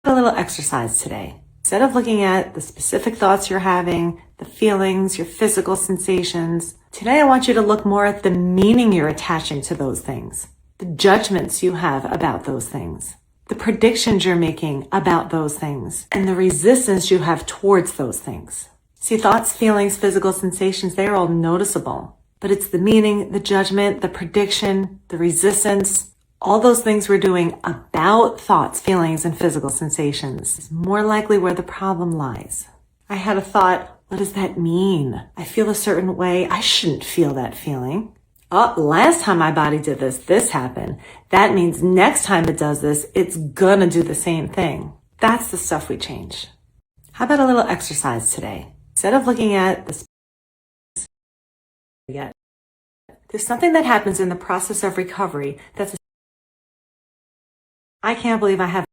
A little exercise today. Instead of looking at the specific thoughts you're having, the feelings, your physical sensations, today I want you to look more at the meaning you're attaching to those things, the judgments you have about those things, the predictions you're making about those things, and the resistance you have towards those things. See, thoughts, feelings, physical sensations, they are all noticeable, but it's the meaning, the judgment, the prediction, the resistance, all those things we're doing about thoughts, feelings, and physical sensations is more likely where the problem lies. I had a thought, what does that mean? I feel a certain way. I shouldn't feel that feeling. Oh, last time my body did this happened. That means next time it does this, it's gonna do the same thing. That's the stuff we change. How about a little exercise today? Instead of looking at the there's something that happens in the process of recovery that's I can't believe I have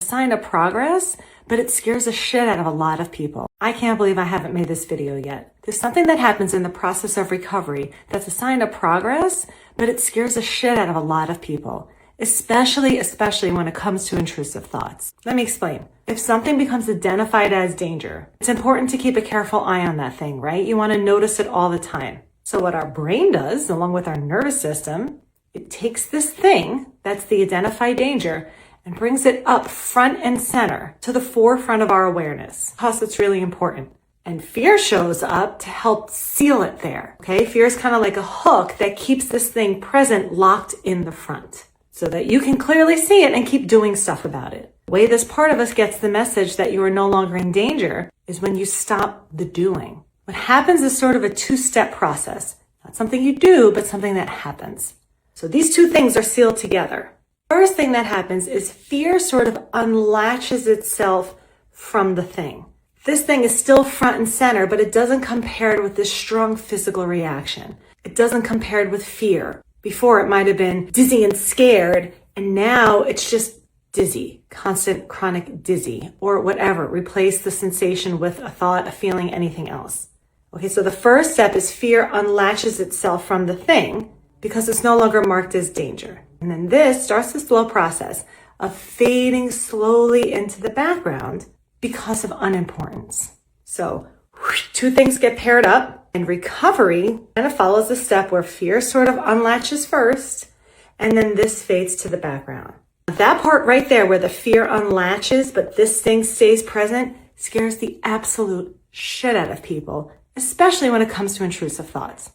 a sign of progress, but it scares the shit out of a lot of people. I can't believe I haven't made this video yet. There's something that happens in the process of recovery that's a sign of progress, but it scares the shit out of a lot of people, especially when it comes to intrusive thoughts. Let me explain. If something becomes identified as danger, it's important to keep a careful eye on that thing, right? You want to notice it all the time. So what our brain does, along with our nervous system, it takes this thing, that's the identified danger, and brings it up front and center to the forefront of our awareness. Because it's really important. And fear shows up to help seal it there. Okay? Fear is kind of like a hook that keeps this thing present, locked in the front, so that you can clearly see it and keep doing stuff about it. The way this part of us gets the message that you are no longer in danger is when you stop the doing. What happens is sort of a two-step process. Not something you do, but something that happens. So these two things are sealed together. First thing that happens is fear sort of unlatches itself from the thing. This thing is still front and center, but it doesn't compare with this strong physical reaction. It doesn't compare with fear. Before it might have been dizzy and scared, and now it's just dizzy, constant chronic dizzy, or whatever. Replace the sensation with a thought, a feeling, anything else. Okay, so the first step is fear unlatches itself from the thing, because it's no longer marked as danger. And then this starts the slow process of fading slowly into the background because of unimportance. So two things get paired up, and recovery kind of follows the step where fear sort of unlatches first, and then this fades to the background. That part right there where the fear unlatches, but this thing stays present, scares the absolute shit out of people, especially when it comes to intrusive thoughts.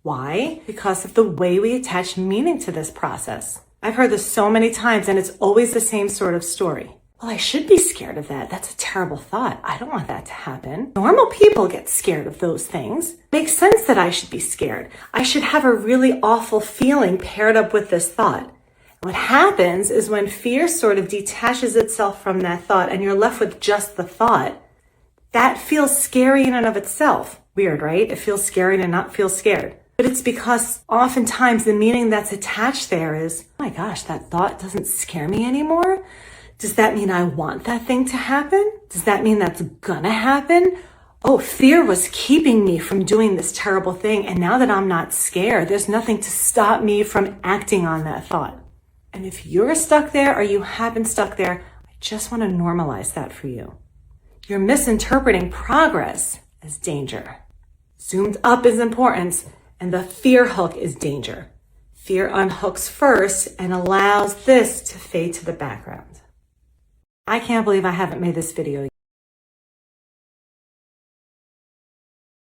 Why? Because of the way we attach meaning to this process. I've heard this so many times, and it's always the same sort of story. Well, I should be scared of that. That's a terrible thought. I don't want that to happen. Normal people get scared of those things. Makes sense that I should be scared. I should have a really awful feeling paired up with this thought. What happens is when fear sort of detaches itself from that thought and you're left with just the thought, that feels scary in and of itself. Weird, right? It feels scary to not feel scared. But it's because oftentimes the meaning that's attached there is, oh my gosh, that thought doesn't scare me anymore. Does that mean I want that thing to happen? Does that mean that's gonna happen? Oh, fear was keeping me from doing this terrible thing. And now that I'm not scared, there's nothing to stop me from acting on that thought. And if you're stuck there or you have been stuck there, I just want to normalize that for you. You're misinterpreting progress as danger. Zoomed up is importance. And the fear hook is danger. Fear unhooks first and allows this to fade to the background. I can't believe I haven't made this video yet.